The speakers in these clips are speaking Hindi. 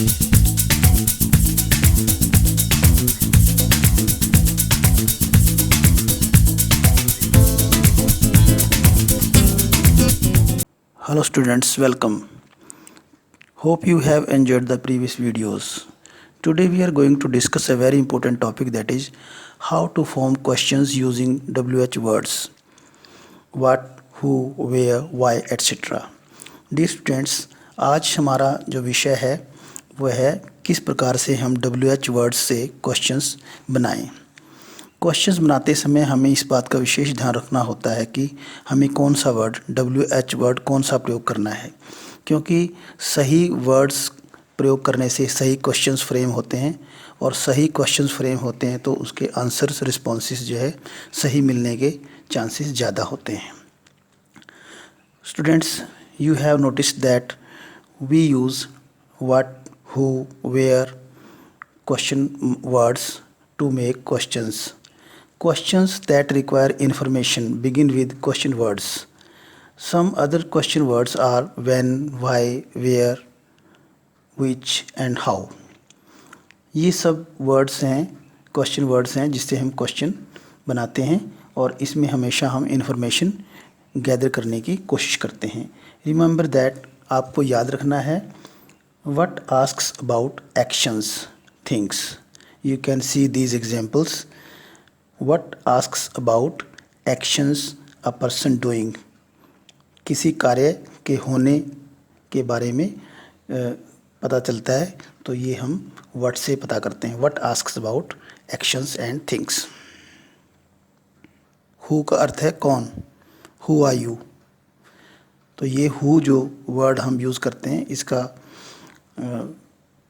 Hello students, welcome. Hope you have enjoyed the previous videos. Today we are going to discuss a very important topic, that is how to form questions using WH words. What, who, where, why, etc. Dear students, आज हमारा जो विषय है वह है किस प्रकार से हम WH वर्ड्स से क्वेश्चंस बनाएं। क्वेश्चंस बनाते समय हमें इस बात का विशेष ध्यान रखना होता है कि हमें कौन सा वर्ड WH वर्ड कौन सा प्रयोग करना है, क्योंकि सही वर्ड्स प्रयोग करने से सही क्वेश्चंस फ्रेम होते हैं और सही क्वेश्चंस फ्रेम होते हैं तो उसके आंसर्स रिस्पॉन्सेस जो है सही मिलने के चांसेस ज़्यादा होते हैं। Students, you have noticed that we use what, who, where question words to make questions. Questions that require information begin with question words. Some other question words are when, why, where, which and how. ये सब वर्ड्स हैं, क्वेश्चन वर्ड्स हैं जिससे हम क्वेश्चन बनाते हैं और इसमें हमेशा हम इंफॉर्मेशन गैदर करने की कोशिश करते हैं। रिमेंबर दैट, आपको याद रखना है what asks about actions things. You can see these examples. What asks about actions a person doing, किसी कार्य के होने के बारे में पता चलता है तो ये हम व्हाट से पता करते हैं। What asks about actions and things. Who का अर्थ है कौन, हु आर यू। तो ये हु जो वर्ड हम यूज़ करते हैं इसका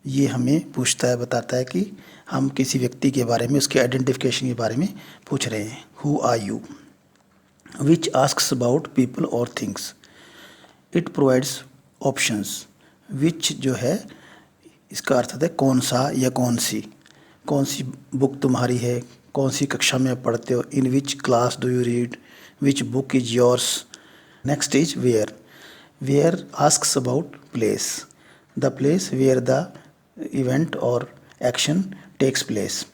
ये हमें पूछता है, बताता है कि हम किसी व्यक्ति के बारे में, उसके आइडेंटिफिकेशन के बारे में पूछ रहे हैं। Who are you. Which asks about people और things, it provides options. Which जो है इसका अर्थ है कौन सा या कौन सी बुक तुम्हारी है, कौन सी कक्षा में पढ़ते हो, in which class do you read, which book is yours. Next is where. Where asks about place, the place where the event और एक्शन टेक्स प्लेस।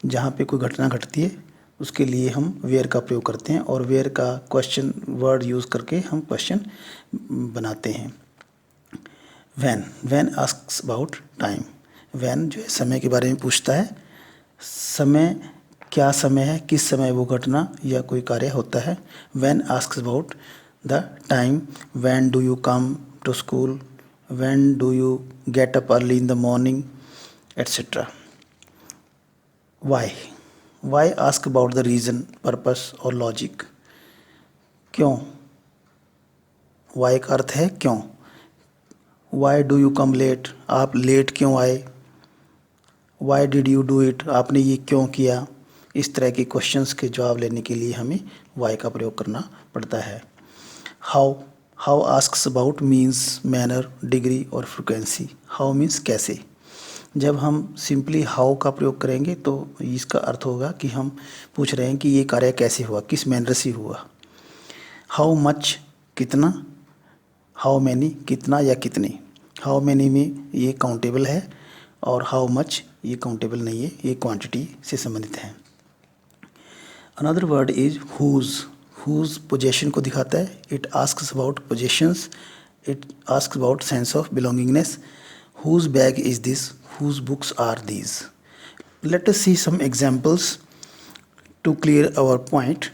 जहाँ पे कोई घटना घटती है उसके लिए हम वेयर का प्रयोग करते हैं और वेयर का क्वेश्चन वर्ड यूज़ करके हम क्वेश्चन बनाते हैं। When asks about time. When जो है समय के बारे में पूछता है। समय क्या समय है, किस समय वो घटना या कोई कार्य होता है। When asks about the time. When do you come to school, when do you get up early in the morning, etcetera. Why ask about the reason, purpose और लॉजिक। क्यों, वाई का अर्थ है क्यों। Why do you come late, आप लेट क्यों आए। Why did you do it, आपने ये क्यों किया। इस तरह के क्वेश्चंस के जवाब लेने के लिए हमें वाई का प्रयोग करना पड़ता है। How asks about means, manner, degree और फ्रिक्वेंसी। हाउ मीन्स कैसे। जब हम सिंपली हाउ का प्रयोग करेंगे तो इसका अर्थ होगा कि हम पूछ रहे हैं कि ये कार्य कैसे हुआ, किस मैनर से हुआ। हाउ मच, कितना। हाउ मैनी, कितना या कितनी। हाउ मैनी में ये काउंटेबल है और हाउ मच ये काउंटेबल नहीं है, ये क्वांटिटी से संबंधित है। Another word is whose possession को दिखाता है। It asks about possessions, it asks about sense of belongingness. Whose bag is this, whose books are these. Let us see some examples to clear our point.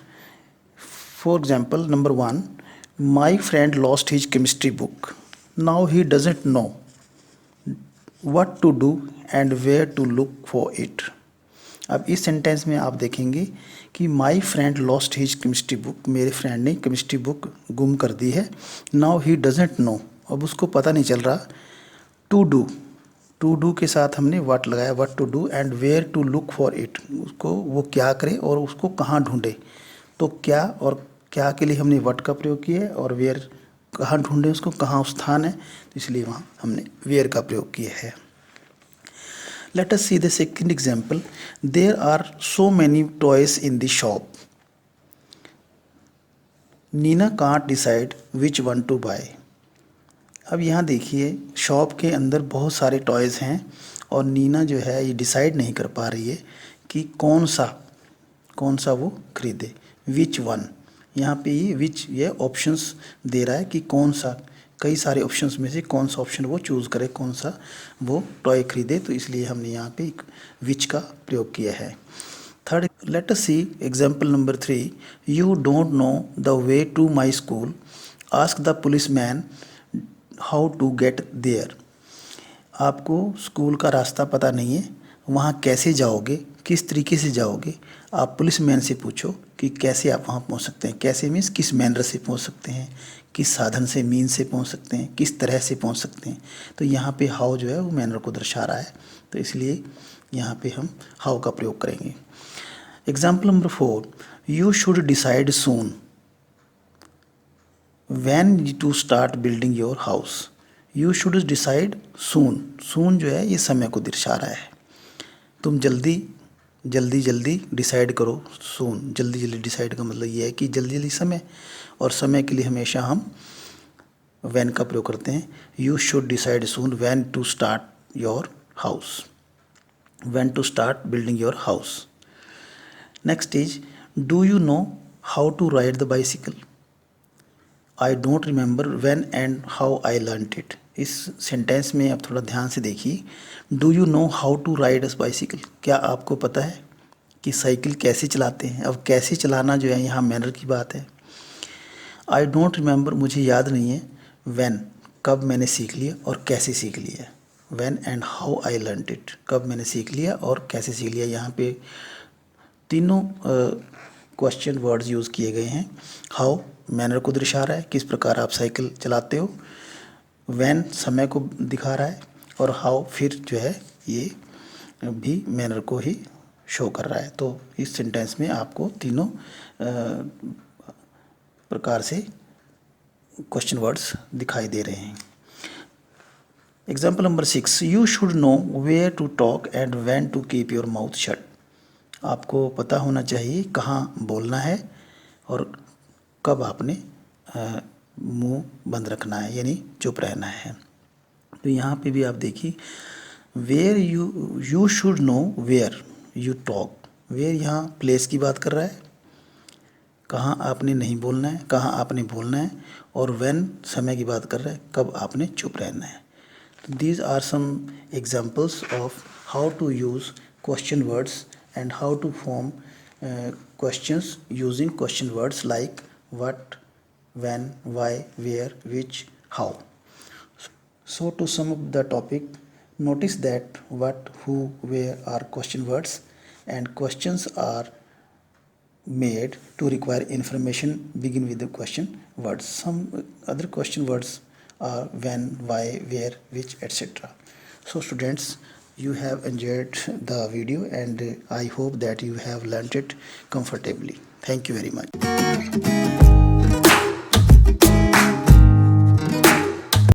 For example, number 1, my friend lost his chemistry book. Now he doesn't know what to do and where to look for it. अब इस सेंटेंस में आप देखेंगे कि my friend lost his chemistry book, मेरे फ्रेंड ने केमिस्ट्री बुक गुम कर दी है। नाउ ही डजेंट नो, अब उसको पता नहीं चल रहा। टू डू के साथ हमने व्हाट लगाया, what to do, and where to look for it, उसको वो क्या करे और उसको कहाँ ढूंढे। तो क्या और क्या के लिए हमने व्हाट का प्रयोग किया है और वेयर कहाँ ढूंढे उसको, कहाँ स्थान है, तो इसलिए वहाँ हमने वेयर का प्रयोग किया है। Let us see the second example. There are so many toys in the shop. Nina can't decide which one to buy. अब यहाँ देखिए शॉप के अंदर बहुत सारे टॉयज़ हैं और नीना जो है ये डिसाइड नहीं कर पा रही है कि कौन सा वो खरीदे, विच वन। यहाँ पे ये ऑप्शंस दे रहा है कि कौन सा, कई सारे ऑप्शंस में से कौन सा ऑप्शन वो चूज़ करे, कौन सा वो टॉय खरीदे। तो इसलिए हमने यहाँ पे एक विच का प्रयोग किया है। Third, let us see example number 3। You don't know the way to my school, ask the policeman how to get there. आपको स्कूल का रास्ता पता नहीं है, वहाँ कैसे जाओगे, किस तरीके से जाओगे, आप पुलिस मैन से पूछो कि कैसे आप वहाँ पहुँच सकते हैं। कैसे मीन्स किस मैनर से पहुँच सकते हैं, किस साधन से, मीन से पहुँच सकते हैं, किस तरह से पहुँच सकते हैं। तो यहाँ पे हाउ जो है वो मैनर को दर्शा रहा है, तो इसलिए यहाँ पे हम हाउ का प्रयोग करेंगे। Example number 4, you should decide soon when to start building your house. You should decide soon, soon जो है ये समय को दर्शा रहा है। तुम जल्दी जल्दी डिसाइड करो। सून, जल्दी जल्दी डिसाइड का मतलब ये है कि जल्दी जल्दी समय, और समय के लिए हमेशा हम व्हेन का प्रयोग करते हैं। You should decide soon when to start your house, when to start building your house. Next is, do you know how to ride the bicycle, I don't remember when and how I learned it. इस सेंटेंस में आप थोड़ा ध्यान से देखिए। Do you know how to ride a bicycle, क्या आपको पता है कि साइकिल कैसे चलाते हैं। अब कैसे चलाना जो है यहाँ मैनर की बात है। आई डोंट रिमेंबर, मुझे याद नहीं है। व्हेन, कब मैंने सीख लिया और कैसे सीख लिया। When and how I learned it, कब मैंने सीख लिया और कैसे सीख लिया। यहाँ पे तीनों क्वेश्चन वर्ड्स यूज़ किए गए हैं। हाउ मैनर को दर्शा रहा है, किस प्रकार आप साइकिल चलाते हो। व्हेन समय को दिखा रहा है, और हाउ फिर जो है ये भी मैनर को ही शो कर रहा है। तो इस सेंटेंस में आपको तीनों प्रकार से क्वेश्चन वर्ड्स दिखाई दे रहे हैं। Example number 6, you should know where to talk and when to keep your mouth shut. आपको पता होना चाहिए कहाँ बोलना है और कब आपने मुंह बंद रखना है, यानी चुप रहना है। तो यहाँ पे भी आप देखिए, where you should know where you talk. Where यहाँ प्लेस की बात कर रहा है, कहाँ आपने नहीं बोलना है, कहाँ आपने बोलना है। और व्हेन समय की बात कर रहा है, कब आपने चुप रहना है। तो these are some examples of how to use question words and how to form questions using question words like what, when, why, where, which, how. So to sum up the topic, notice that what, who, where are question words, and questions are made to require information begin with the question words. Some other question words are when, why, where, which, etc. So students, you have enjoyed the video and I hope that you have learnt it comfortably. Thank you very much.